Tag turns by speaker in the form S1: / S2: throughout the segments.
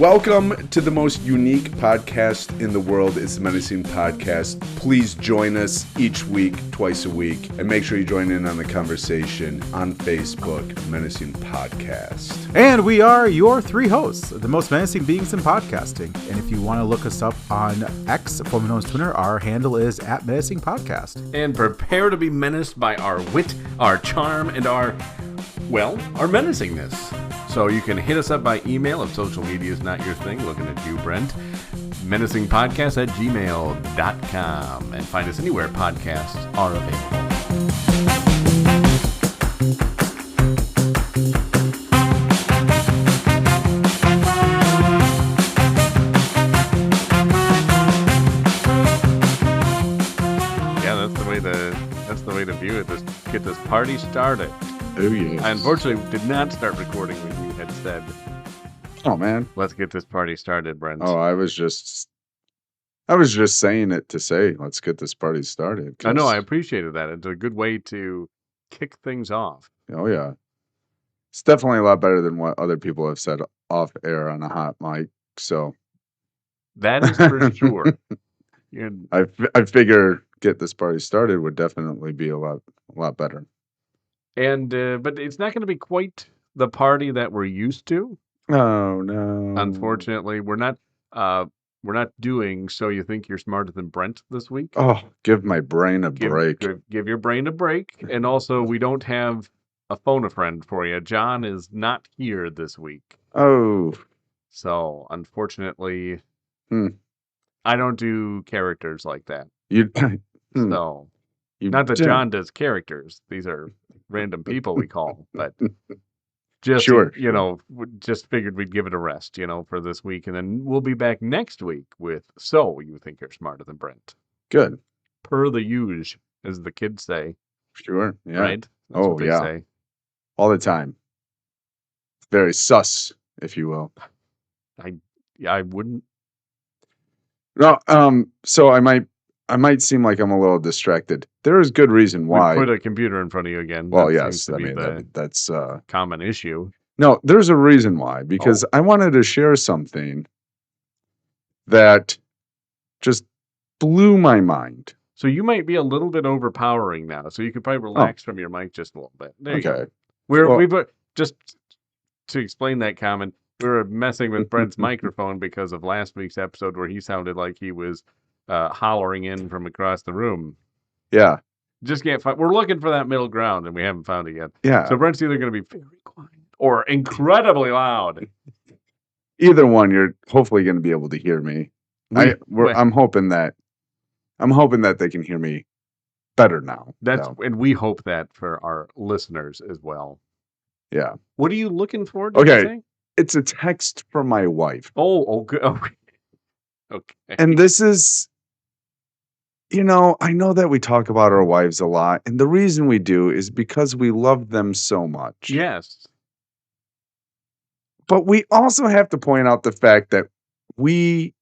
S1: Welcome to the most unique podcast in the world. It's the Menacing Podcast. Please join us each week, twice a week, and make sure you join in on the conversation on Facebook, Menacing Podcast.
S2: And we are your three hosts, the most menacing beings in podcasting. And if you want to look us up on X, formerly known as Twitter, our handle is @menacingpodcast.
S3: And prepare to be menaced by our wit, our charm, and our menacingness. So you can hit us up by email if social media is not your thing. Looking at you, Brent. menacingpodcast@gmail.com. And find us anywhere podcasts are available. Yeah, that's the way to view it. Let's get this party started.
S1: Oh, yes.
S3: I unfortunately did not start recording when you had said,
S1: "Oh man,
S3: let's get this party started, Brent."
S1: Oh, I was just saying it to say, let's get this party started.
S3: I know, I appreciated that. It's a good way to kick things off.
S1: Oh yeah, it's definitely a lot better than what other people have said off air on a hot mic. So
S3: That is for sure.
S1: I figure get this party started would definitely be a lot better.
S3: And but it's not going to be quite the party that we're used to.
S1: Oh no!
S3: Unfortunately, we're not doing So You Think You're Smarter Than Brent this week.
S1: Oh, give my brain a break.
S3: Give your brain a break. And also, we don't have a phone a friend for you. John is not here this week.
S1: Oh,
S3: So unfortunately, I don't do characters like that. So. Not that John does characters. These are random people we call, but just, just figured we'd give it a rest, for this week. And then we'll be back next week with So You Think You're Smarter Than Brent.
S1: Good.
S3: Per the usual, as the kids say.
S1: Sure. Yeah.
S3: Right? That's what they say.
S1: All the time. Very sus, if you will.
S3: I wouldn't.
S1: No, so I might seem like I'm a little distracted. There is good reason why.
S3: We put a computer in front of you again.
S1: Well,
S3: that
S1: yes,
S3: seems to be
S1: that's
S3: common issue.
S1: No, there's a reason why. Because I wanted to share something that just blew my mind.
S3: So you might be a little bit overpowering now. So you could probably relax from your mic just a little bit. There you go. We've just to explain that comment. We were messing with Brent's microphone because of last week's episode where he sounded like he was hollering in from across the room.
S1: Yeah.
S3: Just can't find. We're looking for that middle ground, and we haven't found it yet.
S1: Yeah.
S3: So Brent's either going to be very quiet or incredibly loud.
S1: Either one, you're hopefully going to be able to hear me. I'm hoping that they can hear me better now.
S3: And we hope that for our listeners as well.
S1: Yeah.
S3: What are you looking for?
S1: Okay. It's a text from my wife.
S3: Oh, good. Okay.
S1: And this is, I know that we talk about our wives a lot, and the reason we do is because we love them so much.
S3: Yes.
S1: But we also have to point out the fact that we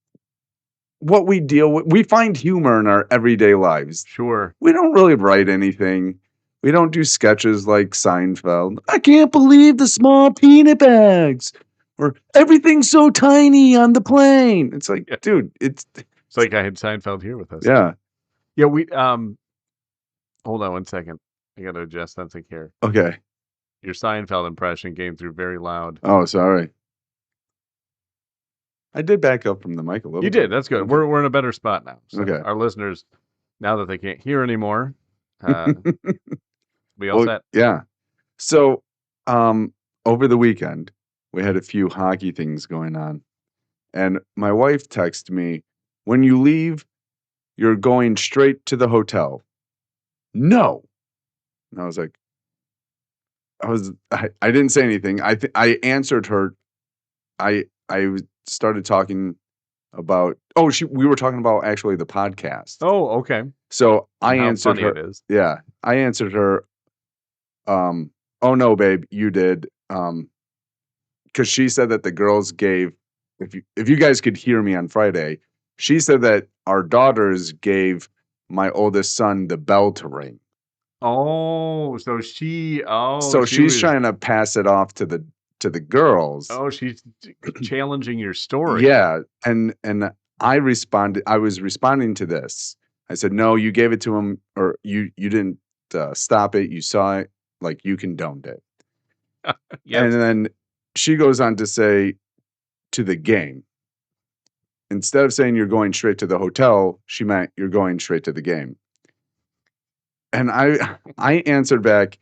S1: deal with, we find humor in our everyday lives.
S3: Sure.
S1: We don't really write anything. We don't do sketches like Seinfeld. I can't believe the small peanut bags. Or everything's so tiny on the plane. It's like, dude, it's
S3: like I had Seinfeld here with us.
S1: Yeah.
S3: Yeah, we hold on 1 second. I gotta adjust something here.
S1: Okay.
S3: Your Seinfeld impression came through very loud.
S1: Oh, sorry. I did back up from the mic a little bit.
S3: You did. That's good.
S1: Okay.
S3: We're in a better spot now. So
S1: okay.
S3: Our listeners, now that they can't hear anymore, we all set.
S1: Yeah. So, over the weekend, we had a few hockey things going on. And my wife texted me, when you leave, you're going straight to the hotel. No. And I was like, I didn't say anything. I answered her. I started talking about, we were talking about actually the podcast.
S3: Oh, okay.
S1: So I answered her.
S3: It is.
S1: Yeah. I answered her, oh no, babe, you did. Because she said that the girls gave, if you guys could hear me on Friday, she said that our daughters gave my oldest son the bell to ring.
S3: Oh, so she's
S1: trying to pass it off to to the girls.
S3: Oh, she's challenging your story.
S1: Yeah, and I was responding to this. I said, no, you gave it to him, or you didn't stop it. You saw it, like you condoned it.
S3: Yes.
S1: And then she goes on to say, to the game. Instead of saying you're going straight to the hotel, she meant you're going straight to the game. And I answered back,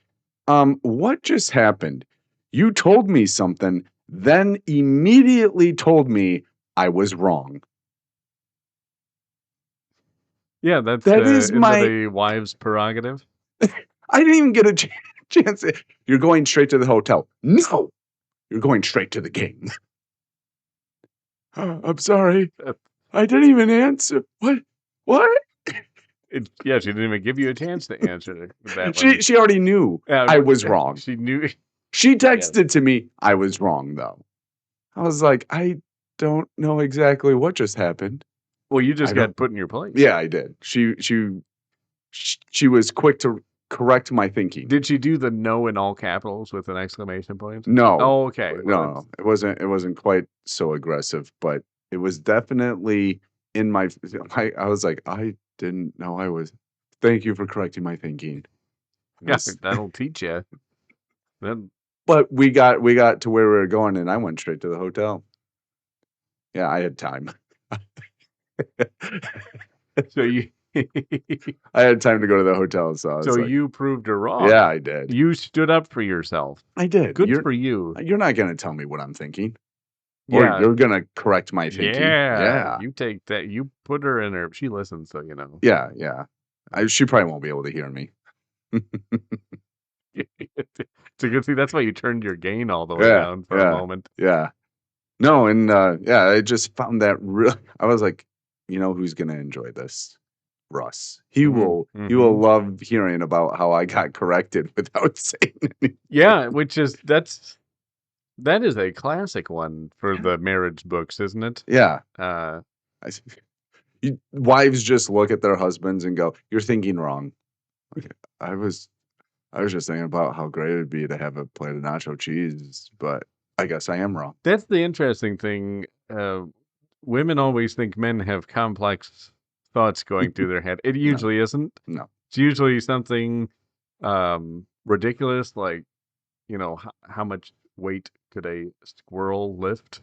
S1: what just happened? You told me something, then immediately told me I was wrong.
S3: Yeah, that is a wife's prerogative.
S1: I didn't even get a chance. You're going straight to the hotel. No, you're going straight to the game. I'm sorry. I didn't even answer. What?
S3: She didn't even give you a chance to answer that.
S1: She already knew I was wrong.
S3: She knew.
S1: She texted to me, I was wrong, though. I was like, I don't know exactly what just happened.
S3: Well, you just got put in your place.
S1: Yeah, I did. She was quick to correct my thinking.
S3: Did she do the no in all capitals with an exclamation point?
S1: No.
S3: Oh, okay.
S1: Well, no, it wasn't quite so aggressive, but it was definitely in my. I was like, I didn't know I was. Thank you for correcting my thinking.
S3: Yes, that'll teach you. Then.
S1: But we got to where we were going, and I went straight to the hotel. Yeah, I had time.
S3: So
S1: I had time to go to the hotel, so
S3: you proved her wrong.
S1: Yeah, I did.
S3: You stood up for yourself.
S1: I did.
S3: Good for you.
S1: You're not going to tell me what I'm thinking. Yeah. Or you're going to correct my thinking.
S3: Yeah. You take that. You put her in her. She listens, so you know.
S1: Yeah. She probably won't be able to hear me.
S3: It's a good thing. That's why you turned your gain all the way down for a moment.
S1: Yeah. No, and I just found that real. I was like, you know who's going to enjoy this? Russ. He will love hearing about how I got corrected without saying anything.
S3: Yeah, that is a classic one for the marriage books, isn't it?
S1: Yeah. Wives just look at their husbands and go, "You're thinking wrong." Okay. I was just thinking about how great it'd be to have a plate of nacho cheese, but I guess I am wrong.
S3: That's the interesting thing. Women always think men have complex thoughts going through their head. It usually isn't.
S1: No.
S3: It's usually something ridiculous, like, you know, how much weight could a squirrel lift?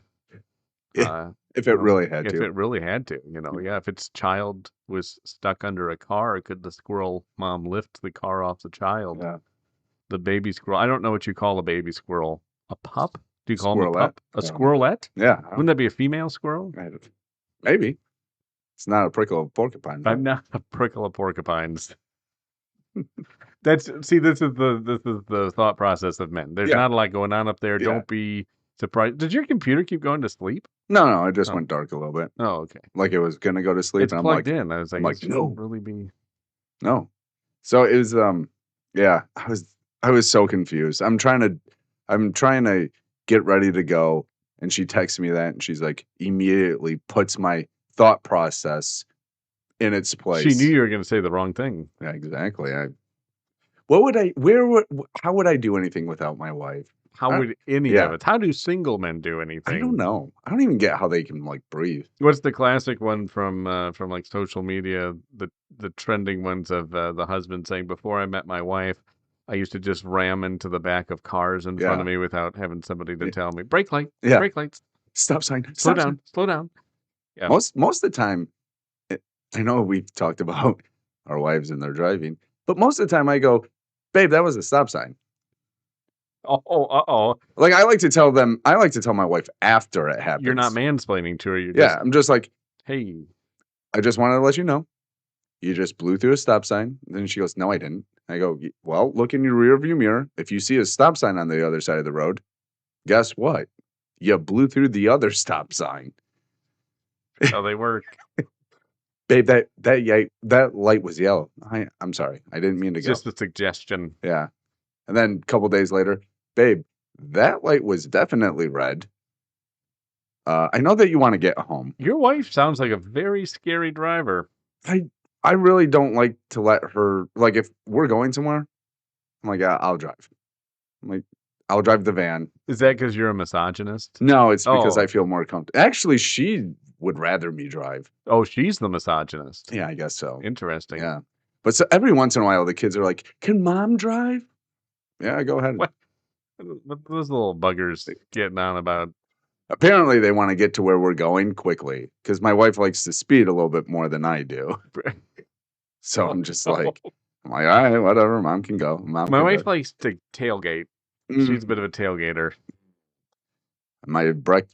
S1: If it really had to.
S3: If it really had to, you know, if its child was stuck under a car, could the squirrel mom lift the car off the child?
S1: Yeah.
S3: The baby squirrel. I don't know what you call a baby squirrel. A pup? Do you call them a pup? A squirrelette?
S1: Yeah.
S3: Wouldn't that be a female squirrel?
S1: Maybe. It's not a prickle of porcupine.
S3: I'm not a prickle of porcupines. This is the thought process of men. There's not a lot going on up there. Don't be surprised. Did your computer keep going to sleep?
S1: No, it just went dark a little bit.
S3: Oh, okay.
S1: Like it was gonna go to sleep,
S3: it's
S1: and I'm
S3: plugged in. I was like,
S1: no,
S3: really be.
S1: No. So it was I was so confused. I'm trying to get ready to go, and she texts me that, and she's like, immediately puts my thought process in its place.
S3: She knew you were going to say the wrong thing.
S1: Yeah, exactly. How would I do anything without my wife?
S3: How would any of it? How do single men do anything?
S1: I don't know. I don't even get how they can like breathe.
S3: What's the classic one from like social media? The trending ones of the husband saying, "Before I met my wife, I used to just ram into the back of cars in front of me without having somebody to tell me brake light, brake lights,
S1: stop sign,
S3: slow down." Yeah.
S1: Most of the time, I know we've talked about our wives and their driving, but most of the time I go, "Babe, that was a stop sign."
S3: Oh.
S1: Like I like to tell my wife after it happens.
S3: You're not mansplaining to her.
S1: I'm just like,
S3: hey,
S1: I just wanted to let you know, you just blew through a stop sign. And then she goes, "No, I didn't." I go, "Well, look in your rear view mirror. If you see a stop sign on the other side of the road, guess what? You blew through the other stop sign."
S3: That's how they work.
S1: Babe, that light was yellow. I'm sorry. I didn't mean to go.
S3: Just a suggestion.
S1: Yeah. And then a couple days later, "Babe, that light was definitely red. I know that you want to get home."
S3: Your wife sounds like a very scary driver.
S1: I really don't like to let her, like, if we're going somewhere, I'm like, "I'll drive." I'm like, I'll drive the van.
S3: Is that because you're a misogynist?
S1: No, it's because I feel more comfortable. Actually, she would rather me drive.
S3: Oh, she's the misogynist.
S1: Yeah, I guess so.
S3: Interesting.
S1: Yeah. But so every once in a while, the kids are like, can mom drive? Yeah, go ahead.
S3: What those little buggers getting on about?
S1: Apparently, they want to get to where we're going quickly because my wife likes to speed a little bit more than I do. So I'm just like, all right, whatever. Mom can go.
S3: My wife likes to tailgate. She's a bit of a tailgater.
S1: My brake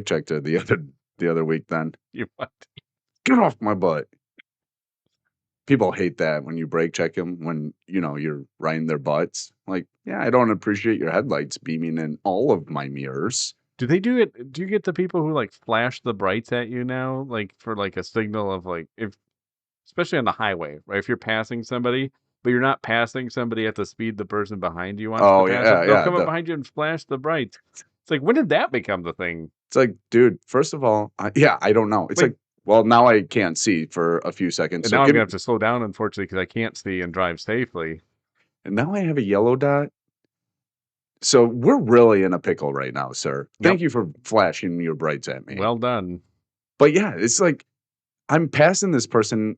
S1: checked her the other week. Then
S3: you what?
S1: Get off my butt. People hate that when you brake check them when you're riding their butts. Like, yeah, I don't appreciate your headlights beaming in all of my mirrors.
S3: Do they do it? Do you get the people who like flash the brights at you now, like for like a signal of like especially on the highway, right? If you're passing somebody, but you're not passing somebody at the speed the person behind you wants to pass, they'll come up behind you and flash the brights. It's like, when did that become the thing?
S1: It's like, dude, first of all, I don't know. It's like, well, now I can't see for a few seconds.
S3: And so now I'm going to have to slow down, unfortunately, because I can't see and drive safely.
S1: And now I have a yellow dot. So we're really in a pickle right now, sir. Thank you for flashing your brights at me.
S3: Well done.
S1: But yeah, it's like, I'm passing this person.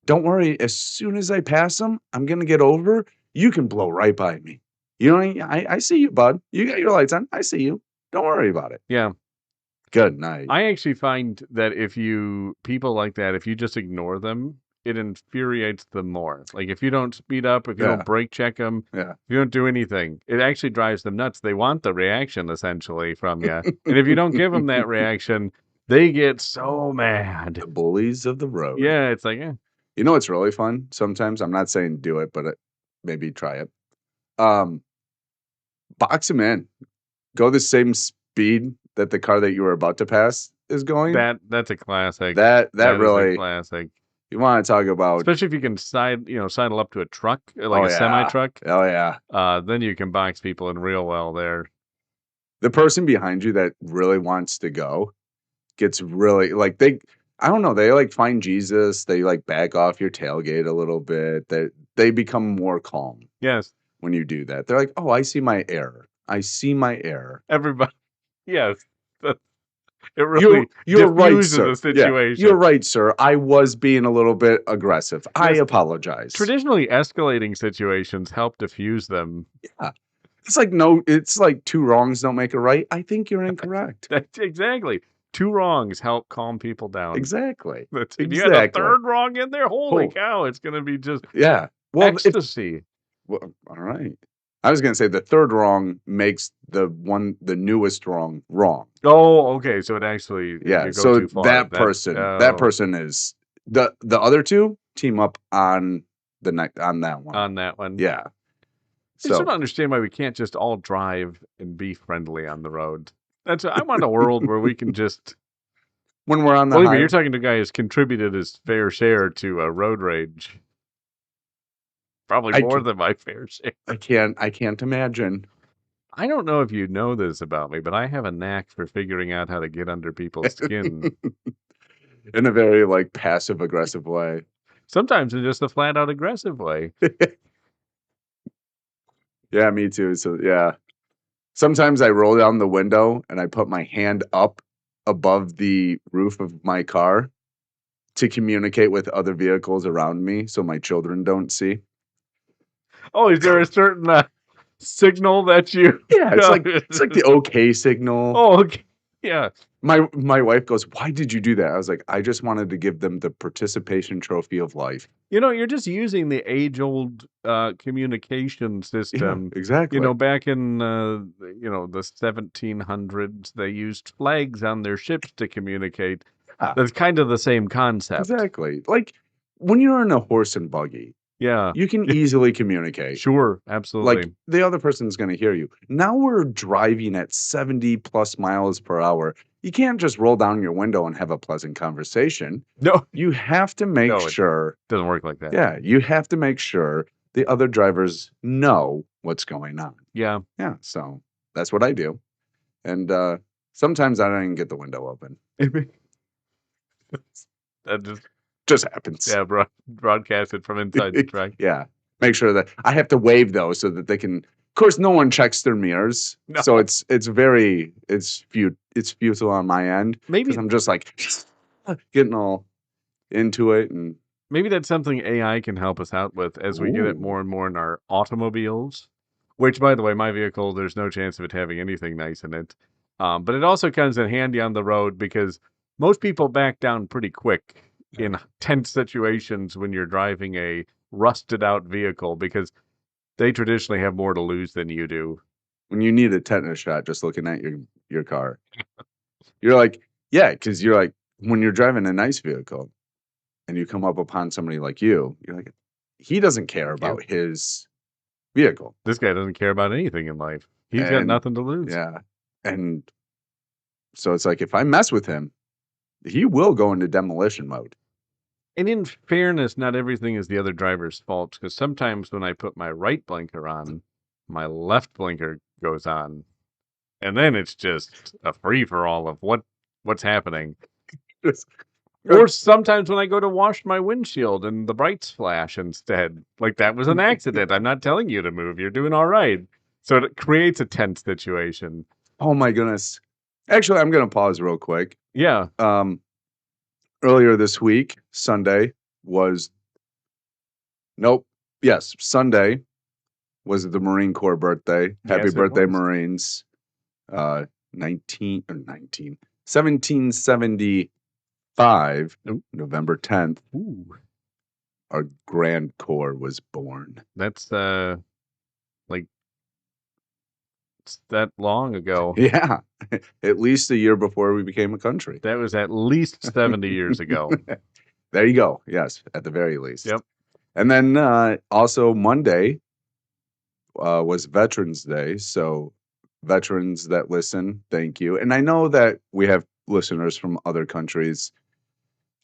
S1: Don't worry. As soon as I pass them, I'm going to get over. You can blow right by me. You know, I see you, bud. You got your lights on. I see you. Don't worry about it.
S3: Yeah.
S1: Good night.
S3: I actually find that people like that, if you just ignore them, it infuriates them more. Like if you don't speed up, if you don't brake check them, if you don't do anything, it actually drives them nuts. They want the reaction essentially from you. And if you don't give them that reaction, they get so mad.
S1: The bullies of the road.
S3: Yeah, it's like,
S1: You know what's really fun? Sometimes, I'm not saying do it, but maybe try it. Box them in. Go the same speed that the car that you were about to pass is going.
S3: That's a classic.
S1: That really
S3: is a classic.
S1: You want to talk about,
S3: especially if you can sidle up to a truck, like a semi truck.
S1: Oh yeah.
S3: Then you can box people in real well there.
S1: The person behind you that really wants to go gets really like I don't know, they like find Jesus, they like back off your tailgate a little bit. They become more calm.
S3: Yes.
S1: When you do that. They're like, oh, I see my error. I see my error.
S3: Everybody. Yes. It really
S1: you're right, sir.
S3: The situation.
S1: Yeah, you're right, sir. I was being a little bit aggressive. Yes. I apologize.
S3: Traditionally, escalating situations help diffuse them.
S1: Yeah. It's like two wrongs don't make a right. I think you're incorrect.
S3: That's exactly. Two wrongs help calm people down.
S1: Exactly.
S3: If you had a third wrong in there, holy cow, it's going to be just ecstasy.
S1: Well, all right. I was going to say the third wrong makes the newest wrong.
S3: Oh, okay. So it actually
S1: So that person is the other two team up on that one.
S3: On that one.
S1: Yeah.
S3: I just don't understand why we can't just all drive and be friendly on the road. I want a world where we can just
S1: when we're on the highway.
S3: You're talking to a guy who's contributed his fair share to road rage. Probably more than my fair share.
S1: I can't imagine.
S3: I don't know if you know this about me, but I have a knack for figuring out how to get under people's skin.
S1: In a very like passive aggressive way.
S3: Sometimes in just a flat out aggressive way.
S1: Yeah, me too. So yeah. Sometimes I roll down the window and I put my hand up above the roof of my car to communicate with other vehicles around me so my children don't see.
S3: Oh, is there a certain signal that you?
S1: Yeah, it's like the okay signal.
S3: Oh, okay. Yeah.
S1: My wife goes, "Why did you do that?" I was like, "I just wanted to give them the participation trophy of life."
S3: You're just using the age-old communication system.
S1: Yeah, exactly.
S3: Back in the 1700s, they used flags on their ships to communicate. Yeah. That's kind of the same concept.
S1: Exactly. Like when you're in a horse and buggy.
S3: Yeah.
S1: You can easily communicate.
S3: Sure, absolutely.
S1: Like the other person's going to hear you. Now we're driving at 70 plus miles per hour. You can't just roll down your window and have a pleasant conversation.
S3: No.
S1: You have to make sure.
S3: It doesn't work like that.
S1: Yeah. You have to make sure the other drivers know what's going on.
S3: Yeah.
S1: Yeah. So that's what I do. And sometimes I don't even get the window open.
S3: That
S1: just happens.
S3: Yeah, broadcast it from inside the truck.
S1: Yeah. Make sure that I have to wave though so that they can course, no one checks their mirrors,
S3: No.
S1: so it's futile on my end.
S3: Maybe
S1: I'm just like getting all into it, and
S3: maybe that's something AI can help us out with as we get it more and more in our automobiles. Which, by the way, my vehicle, there's no chance of it having anything nice in it. But it also comes in handy on the road because most people back down pretty quick in tense situations when you're driving a rusted out vehicle because they traditionally have more to lose than you do.
S1: When you need a tetanus shot just looking at your car, you're like, yeah, because you're like, when you're driving a nice vehicle and you come up upon somebody like you're like, he doesn't care about his vehicle.
S3: This guy doesn't care about anything in life. He's got nothing to lose.
S1: Yeah. And so it's like, if I mess with him, he will go into demolition mode.
S3: And in fairness, not everything is the other driver's fault, because sometimes when I put my right blinker on, my left blinker goes on. And then it's just a free-for-all of what's happening. Or sometimes when I go to wash my windshield and the brights flash instead. Like, that was an accident. I'm not telling you to move. You're doing all right. So it creates a tense situation.
S1: Oh, my goodness. Actually, I'm going to pause real quick.
S3: Yeah.
S1: Earlier this week, Sunday was the Marine Corps birthday. Happy birthday, Marines. 1775, November 10th.
S3: Ooh.
S1: Our Grand Corps was born.
S3: That's it's that long ago.
S1: Yeah. At least a year before we became a country.
S3: That was at least 70 years ago.
S1: There you go. Yes, at the very least.
S3: Yep.
S1: And then also Monday was Veterans Day. So veterans that listen, thank you. And I know that we have listeners from other countries.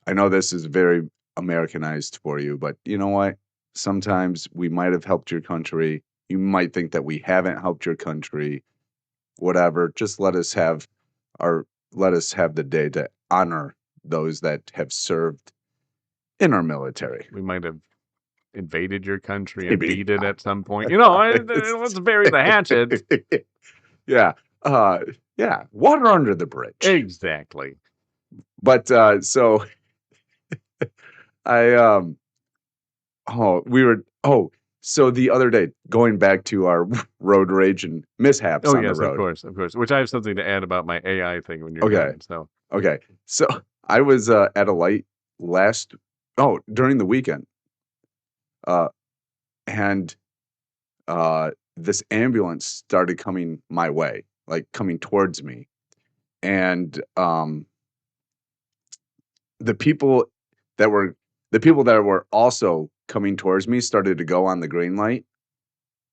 S1: I know this is very Americanized for you, but you know what? Sometimes we might have helped your country. You might think that we haven't helped your country. Whatever. Just let us have the day to honor those that have served in our military.
S3: We might have invaded your country and beat it at some point. Let's bury the hatchet.
S1: Yeah. Yeah. Water under the bridge.
S3: Exactly.
S1: But so so the other day, going back to our road rage and mishaps on the road.
S3: Of course. Which I have something to add about my AI thing when you're done.
S1: Okay. So I was at a light during the weekend. And this ambulance started coming my way, like coming towards me. And the people that were also coming towards me started to go on the green light,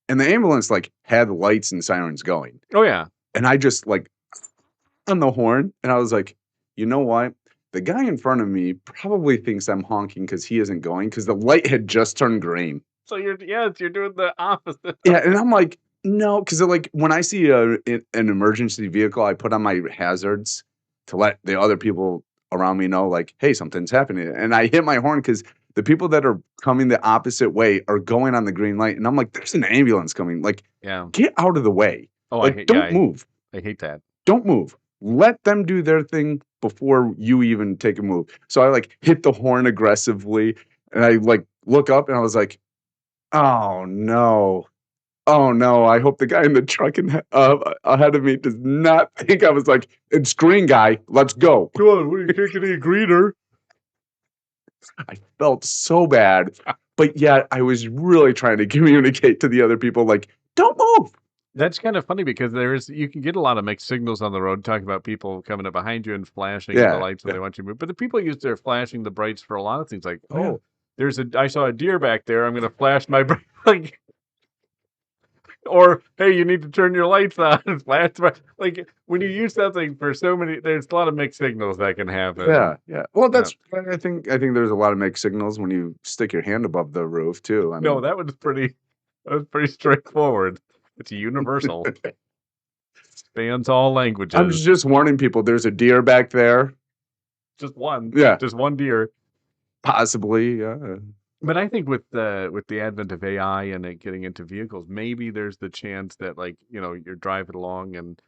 S1: and the ambulance had lights and sirens going.
S3: Oh yeah.
S1: And I just on the horn, and I was like, you know what? The guy in front of me probably thinks I'm honking because he isn't going, because the light had just turned green.
S3: So you're doing the opposite.
S1: Yeah, and I'm like, no, because when I see an emergency vehicle, I put on my hazards to let the other people around me know, hey, something's happening. And I hit my horn because the people that are coming the opposite way are going on the green light. And I'm like, there's an ambulance coming. Get out of the way.
S3: Oh,
S1: don't move.
S3: I hate that.
S1: Don't move. Let them do their thing before you even take a move. So I hit the horn aggressively, and I look up, and I was like, oh no. I hope the guy in the truck ahead of me does not think I was it's green, guy. Let's go.
S3: Come on, what are you kicking a greener?
S1: I felt so bad, but yet I was really trying to communicate to the other people, don't move.
S3: That's kind of funny because you can get a lot of mixed signals on the road, talking about people coming up behind you and flashing the lights when they want you to move. But the people use their flashing the brights for a lot of things, I saw a deer back there. I'm going to flash my bright. Or, hey, you need to turn your lights on and flash. When you use something for so many, there's a lot of mixed signals that can happen.
S1: Yeah. Well, I think there's a lot of mixed signals when you stick your hand above the roof too.
S3: No, that was pretty straightforward. It's universal. Spans all languages.
S1: I'm just warning people. There's a deer back there.
S3: Just one.
S1: Yeah.
S3: Just one deer.
S1: Possibly. Yeah.
S3: But I think with the advent of AI and it getting into vehicles, maybe there's the chance that, like, you're driving along and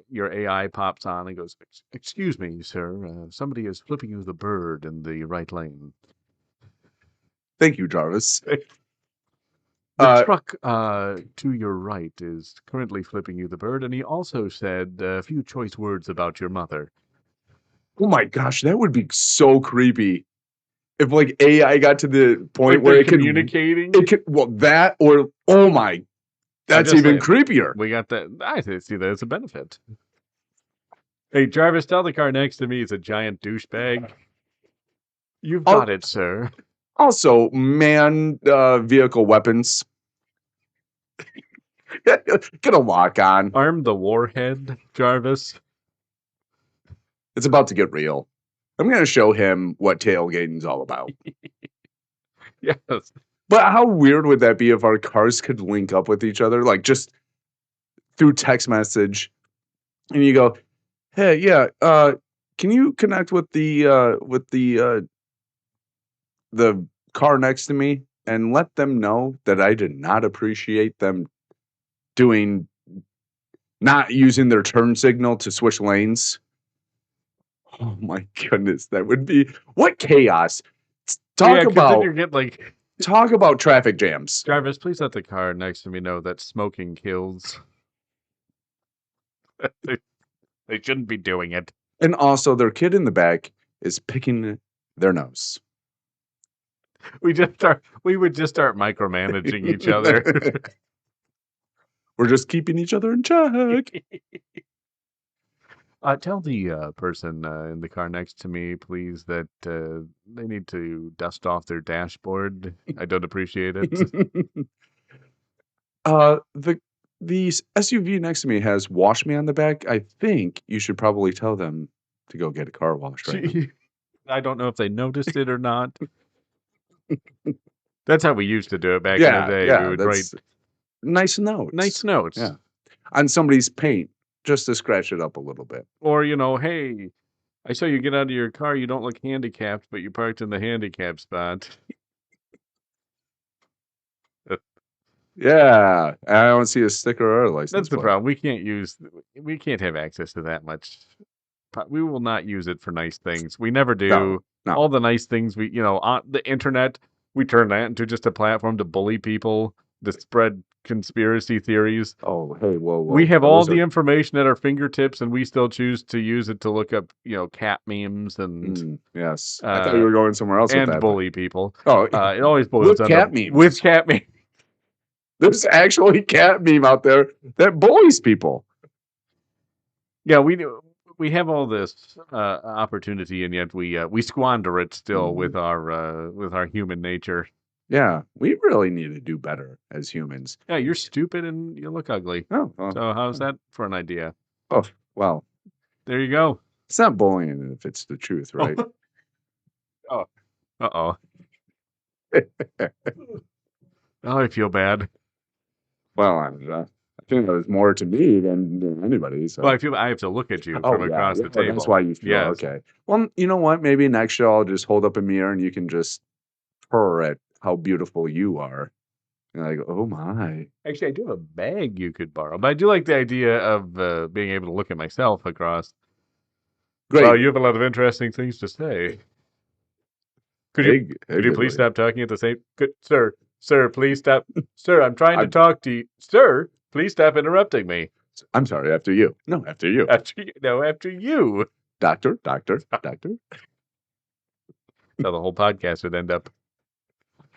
S3: your AI pops on and goes, "Excuse me, sir, somebody is flipping you the bird in the right lane."
S1: Thank you, Jarvis.
S3: The truck to your right is currently flipping you the bird, and he also said a few choice words about your mother.
S1: Oh my gosh, that would be so creepy. If like AI got to the point where it
S3: communicating,
S1: that or oh my, that's even creepier.
S3: We got that. I see that as a benefit. Hey, Jarvis, tell the car next to me it's a giant douchebag. You've got it, sir.
S1: Also, manned vehicle weapons. Get a lock on.
S3: Arm the warhead, Jarvis.
S1: It's about to get real. I'm going to show him what tailgating's all about.
S3: Yes.
S1: But how weird would that be if our cars could link up with each other, like just through text message, and you go, "Hey, yeah, can you connect with the car next to me and let them know that I did not appreciate them not using their turn signal to switch lanes." Oh my goodness, that would be what chaos. Talk about traffic jams.
S3: Jarvis, please let the car next to me know that smoking kills. They shouldn't be doing it.
S1: And also, their kid in the back is picking their nose.
S3: We would just start micromanaging each other.
S1: We're just keeping each other in check.
S3: Tell the person in the car next to me, please, that they need to dust off their dashboard. I don't appreciate it.
S1: The SUV next to me has "Wash Me" on the back. I think you should probably tell them to go get a car wash right now.
S3: I don't know if they noticed it or not. That's how we used to do it back in the day.
S1: Yeah,
S3: we would write
S1: nice notes.
S3: Nice notes.
S1: Yeah. On somebody's paint, just to scratch it up a little bit.
S3: Or, hey, I saw you get out of your car. You don't look handicapped, but you parked in the handicap spot.
S1: Yeah, I don't see a sticker or a license
S3: That's the
S1: plate.
S3: problem. We can't have access to that much. We will not use it for nice things. We never do.
S1: No.
S3: All the nice things on the internet, we turn that into just a platform to bully people, to spread conspiracy theories.
S1: Oh, hey, whoa.
S3: We have all the information at our fingertips, and we still choose to use it to look up, cat memes and
S1: yes. I thought you were going somewhere else
S3: and
S1: with that,
S3: bully people.
S1: Oh,
S3: it always boils down
S1: cat memes.
S3: With cat memes.
S1: There's actually cat meme out there that bullies people.
S3: Yeah, we do. We have all this opportunity, and yet we squander it still with our human nature.
S1: Yeah, we really need to do better as humans.
S3: Yeah, you're stupid and you look ugly.
S1: Oh, well,
S3: so how's that for an idea?
S1: Oh, well,
S3: there you go.
S1: It's not bullying if it's the truth, right?
S3: Oh, uh-oh. Oh, I feel bad.
S1: Well, I think there's more to me than anybody. So.
S3: Well, I have to look at you from across the table.
S1: That's why you feel okay. Well, you know what? Maybe next show I'll just hold up a mirror and you can just purr at how beautiful you are. And I go, oh my.
S3: Actually, I do have a bag you could borrow, but I do like the idea of being able to look at myself across. Great. Well, you have a lot of interesting things to say. Could you please stop talking at the same? Sir, please stop. Sir, I'm trying to talk to you. Sir, please stop interrupting me.
S1: I'm sorry. After you. No, after you.
S3: After you.
S1: Doctor.
S3: So the whole podcast would end up.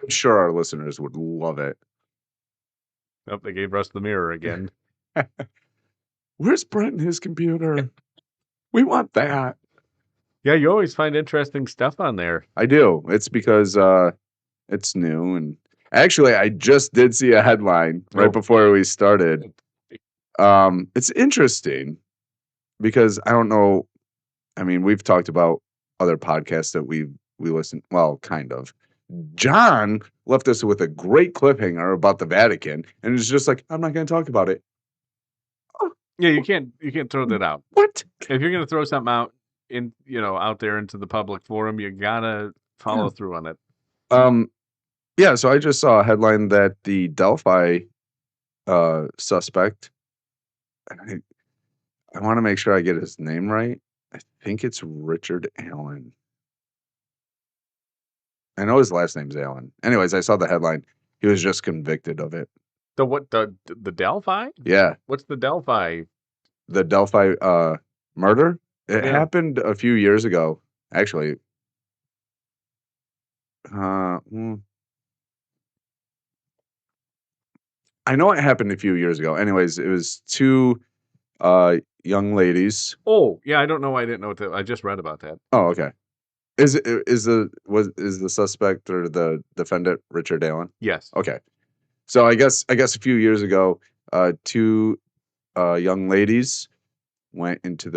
S1: I'm sure our listeners would love it.
S3: Oh, they gave Russ the mirror again.
S1: Where's Brent and his computer? We want that.
S3: Yeah, you always find interesting stuff on there.
S1: I do. It's because it's new. And actually, I just did see a headline right before we started. It's interesting because I don't know. I mean, we've talked about other podcasts that we listen. Well, kind of. John left us with a great cliffhanger about the Vatican, and it's just like, I'm not going to talk about it.
S3: Oh. Yeah, you can't throw that out.
S1: What?
S3: If you're going to throw something out out there into the public forum, you gotta follow through on it.
S1: Yeah, so I just saw a headline that the Delphi suspect, I want to make sure I get his name right. I think it's Richard Allen. I know his last name's Allen. Anyways, I saw the headline. He was just convicted of it.
S3: The Delphi?
S1: Yeah.
S3: What's the Delphi?
S1: The Delphi murder? It happened a few years ago, actually. I know it happened a few years ago. Anyways, it was two young ladies.
S3: Oh, yeah, I don't know why I didn't know I just read about that.
S1: Oh, okay. Is the suspect or the defendant Richard Allen?
S3: Yes.
S1: Okay. So I guess a few years ago, two young ladies went into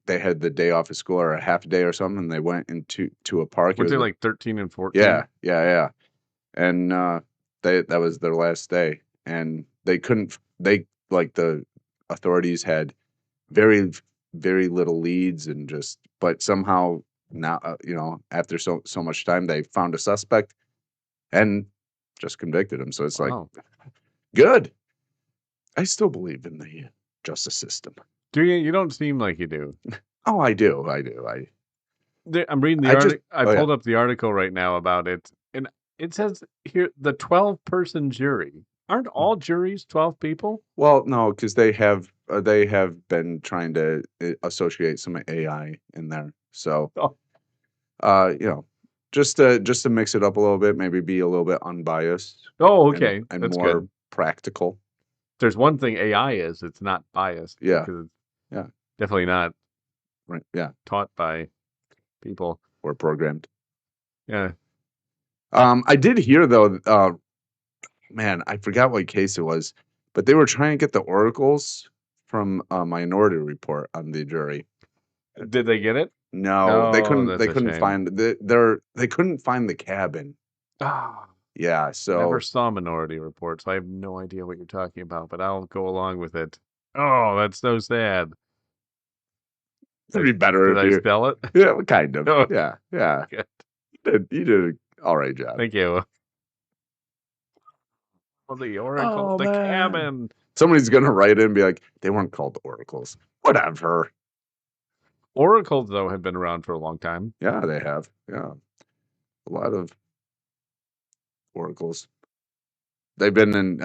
S1: they had the day off of school or a half day or something, and they went into a park.
S3: Were they like 13 and 14?
S1: Yeah. And that was their last day, and the authorities had very, very little leads, and but somehow now, after so much time, they found a suspect and just convicted him. So it's like, good. I still believe in the justice system.
S3: Do you? You don't seem like you do.
S1: Oh, I do.
S3: I'm reading the article. I pulled up the article right now about it, and it says here the 12-person jury. Aren't all juries 12 people?
S1: Well, no, because they have been trying to associate some AI in there. So, just to mix it up a little bit, maybe be a little bit unbiased.
S3: Oh, okay,
S1: and
S3: that's
S1: more
S3: good.
S1: Practical.
S3: There's one thing AI is; it's not biased.
S1: Yeah,
S3: because it's definitely not.
S1: Right. Yeah,
S3: taught by people
S1: or programmed.
S3: Yeah.
S1: I did hear though. Man, I forgot what case it was, but they were trying to get the oracles from Minority Report on the jury.
S3: Did they get it?
S1: No, they couldn't. They couldn't find they couldn't find the cabin.
S3: Ah,
S1: yeah. So
S3: never saw Minority Report, so I have no idea what you're talking about. But I'll go along with it. Oh, that's so sad.
S1: It'd be better
S3: if I spell it.
S1: Yeah, kind of.
S3: Oh,
S1: yeah.
S3: Good.
S1: You did an all right job.
S3: Thank you. Well, the oracle, the cabin.
S1: Somebody's gonna write in and be like, they weren't called oracles. Whatever.
S3: Oracles, though, have been around for a long time.
S1: Yeah, they have. Yeah. A lot of oracles. They've been in,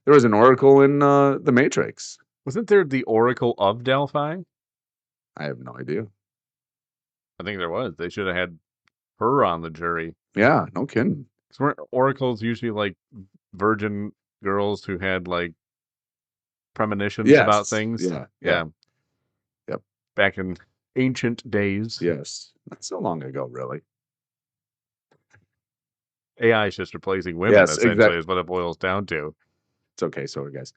S1: there was an oracle in The Matrix.
S3: Wasn't there the Oracle of Delphi?
S1: I have no idea.
S3: I think there was. They should have had her on the jury.
S1: Yeah, no kidding.
S3: Because weren't oracles usually like virgin girls who had like premonitions about things?
S1: Yeah. Yep.
S3: Back in ancient days.
S1: Yes. Not so long ago, really.
S3: AI is just replacing women, essentially, is what it boils down to.
S1: It's okay, sorry, guys.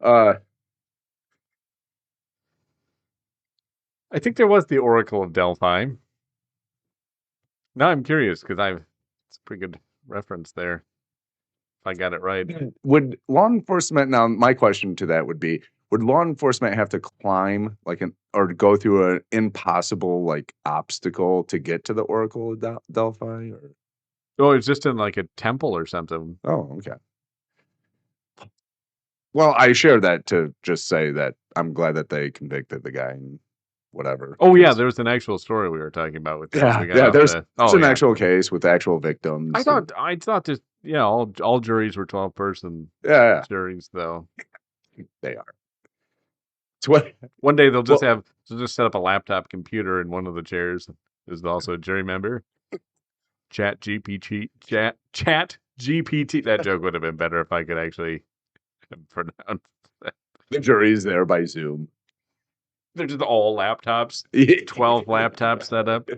S3: I think there was the Oracle of Delphi. Now I'm curious, because it's a pretty good reference there. If I got it right.
S1: Would law enforcement, now my question to that would be, would law enforcement have to climb or go through an impossible obstacle to get to the Oracle of Delphi? Or?
S3: Oh, it's just in like a temple or something.
S1: Oh, okay. Well, I share that to just say that I'm glad that they convicted the guy and whatever.
S3: Oh, yeah, there was an actual story we were talking about with that.
S1: Yeah, there's an actual case with actual victims.
S3: I thought just, all juries were 12-person juries, though.
S1: They are. So
S3: one day they'll just set up a laptop computer in one of the chairs. Is also a jury member. Chat GPT. That joke would have been better if I could actually pronounce that.
S1: The jury's there by Zoom.
S3: They're just all laptops. 12 laptops set up.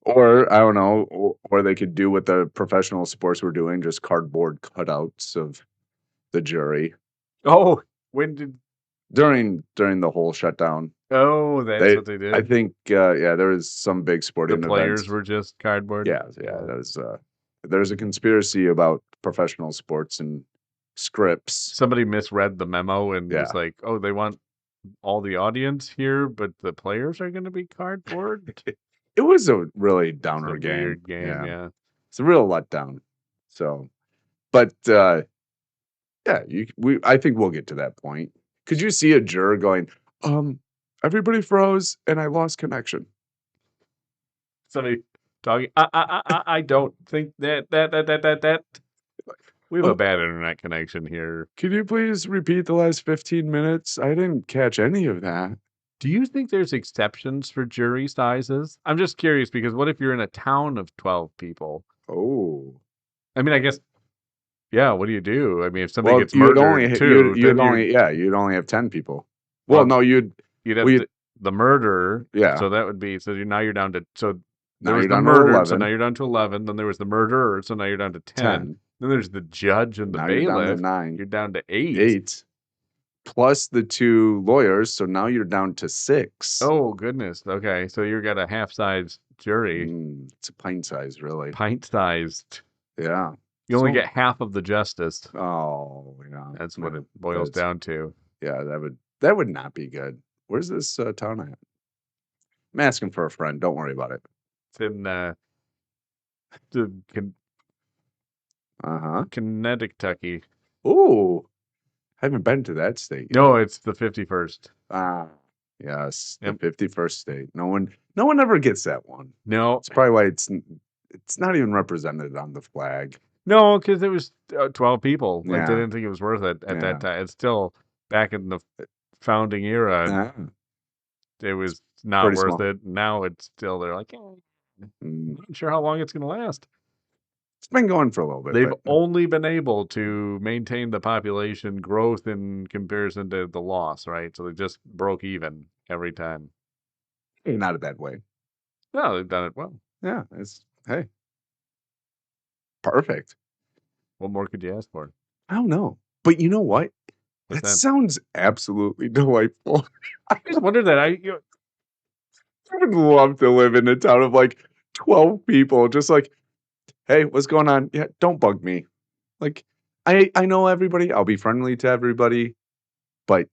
S1: Or, I don't know, or they could do what the professional sports were doing, just cardboard cutouts of the jury.
S3: Oh, when did...
S1: During the whole shutdown.
S3: Oh, that's what they did.
S1: I think, there was some big sporting events.
S3: The players were just cardboard?
S1: Yeah. There's a conspiracy about professional sports and scripts.
S3: Somebody misread the memo and was like, oh, they want all the audience here, but the players are going to be cardboard?
S1: It was a really downer game.
S3: Weird game, yeah.
S1: It's a real letdown. So, but yeah, I think we'll get to that point. Could you see a juror going, everybody froze and I lost connection?
S3: Somebody talking. I don't think that. We have a bad internet connection here.
S1: Can you please repeat the last 15 minutes? I didn't catch any of that.
S3: Do you think there's exceptions for jury sizes? I'm just curious because what if you're in a town of 12 people?
S1: Oh.
S3: I mean, I guess, yeah, what do you do? I mean, if somebody gets murdered
S1: you'd only have 10 people. Well, no, you'd
S3: have the murder.
S1: Yeah.
S3: So that would be, now you're down to, so
S1: now
S3: there was
S1: you're
S3: the
S1: down
S3: murder,
S1: to 11.
S3: so now you're down to 11. Then there was the murderer, so now you're down to 10. Then there's the judge and the
S1: now
S3: bailiff.
S1: You're down to 9.
S3: You're down to 8.
S1: 8. Plus the 2 lawyers, so now you're down to 6.
S3: Oh, goodness. Okay, so you've got a half-sized jury.
S1: It's a pint size, really.
S3: Pint-sized.
S1: Yeah.
S3: You only get half of the justice.
S1: Oh, yeah.
S3: That's what it boils down to.
S1: Yeah, that would not be good. Where's this town at? I'm asking for a friend. Don't worry about it.
S3: It's in Connecticut.
S1: Ooh. I haven't been to that state yet.
S3: No, it's the 51st.
S1: Yes, the 51st state. No one ever gets that one.
S3: No.
S1: It's probably why it's not even represented on the flag.
S3: No, because it was 12 people. Like,
S1: Yeah.
S3: they didn't think it was worth it at that time. It's still back in the founding era. It was not
S1: Pretty
S3: worth
S1: small.
S3: it. Now it's still, they're like, I'm not sure how long it's going to last.
S1: It's been going for a little bit.
S3: They've only been able to maintain the population growth in comparison to the loss, right? So they just broke even every time.
S1: Not a bad way.
S3: No, they've done it well.
S1: Yeah, hey. Perfect.
S3: What more could you ask for?
S1: I don't know. But you know what? That sounds absolutely delightful.
S3: I just wondered that. I
S1: would love to live in a town of like 12 people. Just like, hey, what's going on? Yeah, don't bug me. Like, I know everybody. I'll be friendly to everybody. But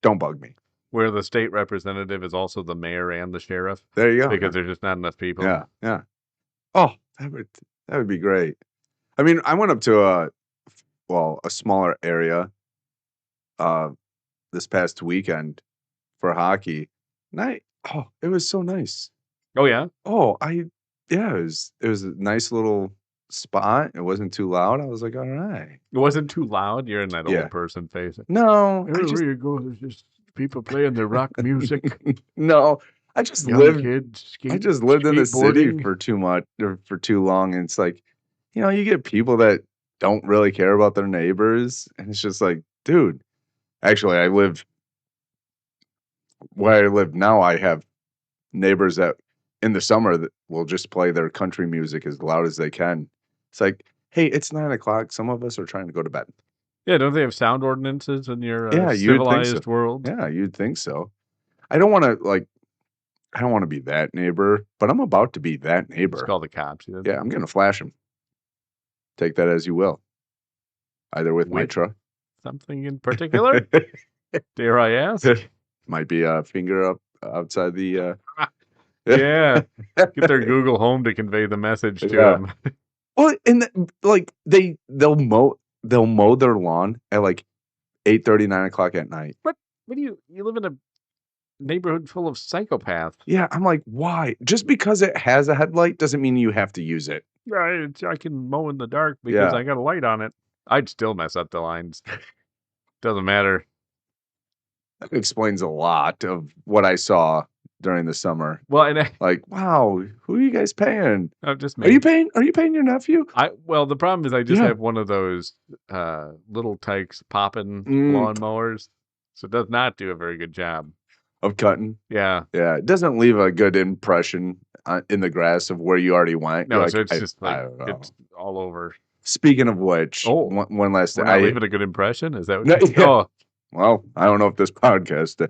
S1: don't bug me.
S3: Where the state representative is also the mayor and the sheriff.
S1: There you go.
S3: Because there's just not enough people.
S1: Yeah. Oh, that would be great. I mean, I went up to a smaller area this past weekend for hockey. And it was so nice.
S3: Oh yeah?
S1: Oh, it was a nice little spot. It wasn't too loud. I was like, all right.
S3: It wasn't too loud? You're in that old person face.
S1: No.
S3: Where you go, there's just people playing their rock music.
S1: No. I just lived in the city for too long. And it's like, you get people that don't really care about their neighbors. And it's just like, dude, actually, where I live now, I have neighbors that in the summer that will just play their country music as loud as they can. It's like, hey, it's 9:00. Some of us are trying to go to bed.
S3: Yeah, don't they have sound ordinances in your
S1: civilized
S3: world?
S1: Yeah, you'd think so. I don't want to be that neighbor, but I'm about to be that neighbor.
S3: Just call the cops.
S1: Yeah, I'm going to flash them. Take that as you will. Either with my truck.
S3: Something in particular? Dare I ask?
S1: Might be a finger up outside the...
S3: Yeah. Get their Google Home to convey the message to them.
S1: Well, and they'll mow their lawn at like 8:30, 9:00 at night.
S3: What do you live in a neighborhood full of psychopaths?
S1: Yeah, I'm like, why? Just because it has a headlight doesn't mean you have to use it.
S3: Right, I can mow in the dark because I got a light on it. I'd still mess up the lines. Doesn't matter.
S1: That explains a lot of what I saw during the summer.
S3: Well, and
S1: like, wow, who are you guys paying?
S3: Just me.
S1: Are you paying your nephew?
S3: The problem is I just have one of those little Tykes poppin' lawnmowers, so it does not do a very good job
S1: of cutting.
S3: Yeah,
S1: it doesn't leave a good impression in the grass of where you already went.
S3: No, so it's just like it's all over.
S1: Speaking of which, one last thing.
S3: We're not leaving a good impression? Is that what you're
S1: Well, I don't know if this podcast.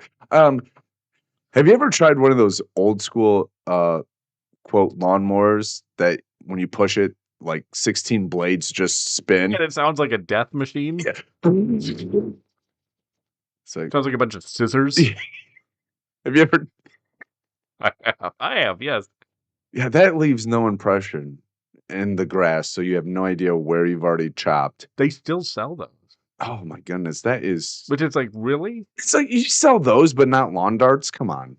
S1: Have you ever tried one of those old school quote lawnmowers that when you push it, like 16 blades just spin?
S3: And it sounds like a death machine.
S1: Yeah.
S3: Sounds like a bunch of scissors.
S1: Have you ever?
S3: I have, yes.
S1: Yeah, that leaves no impression in the grass, so you have no idea where you've already chopped.
S3: They still sell those.
S1: Oh my goodness, that is.
S3: Which it's like, really?
S1: It's like you sell those, but not lawn darts. Come on.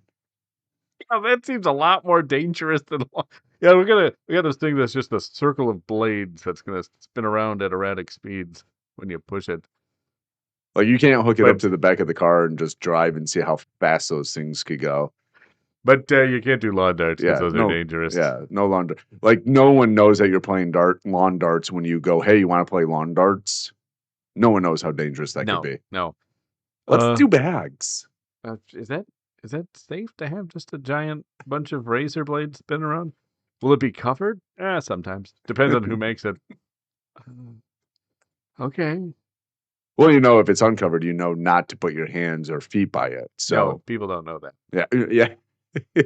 S3: Yeah, that seems a lot more dangerous than. Yeah, we got this thing that's just a circle of blades that's gonna spin around at erratic speeds when you push it.
S1: Like you can't hook it up to the back of the car and just drive and see how fast those things could go.
S3: But you can't do lawn darts because those are dangerous.
S1: Yeah, no lawn darts. Like no one knows that you're playing lawn darts when you go, hey, you want to play lawn darts? No one knows how dangerous that could be.
S3: No.
S1: Let's do bags.
S3: Is that safe to have just a giant bunch of razor blades spin around? Will it be covered? Sometimes. Depends on who makes it. Okay.
S1: Well, if it's uncovered, not to put your hands or feet by it. So
S3: no, people don't know that.
S1: Yeah.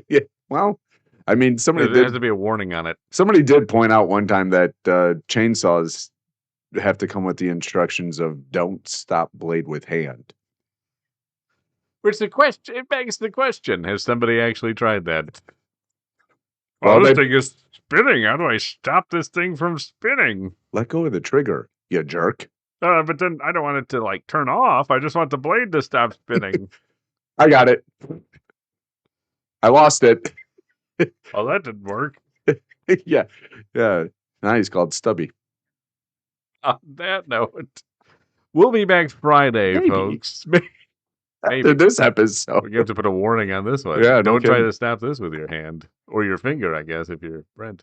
S1: Yeah. Well, I mean,
S3: there has to be a warning on it.
S1: Somebody did point out one time that chainsaws have to come with the instructions of don't stop blade with hand.
S3: Which it begs the question: has somebody actually tried that?
S1: Well,
S3: this thing is spinning. How do I stop this thing from spinning?
S1: Let go of the trigger, you jerk.
S3: But then I don't want it to turn off. I just want the blade to stop spinning.
S1: I got it. I lost it.
S3: Well, that didn't work.
S1: Yeah. Now he's called Stubby.
S3: On that note, we'll be back Friday, folks. Maybe.
S1: After this episode.
S3: We have to put a warning on this one.
S1: Yeah,
S3: don't try to stop this with your hand. Or your finger, I guess, if you're Brent.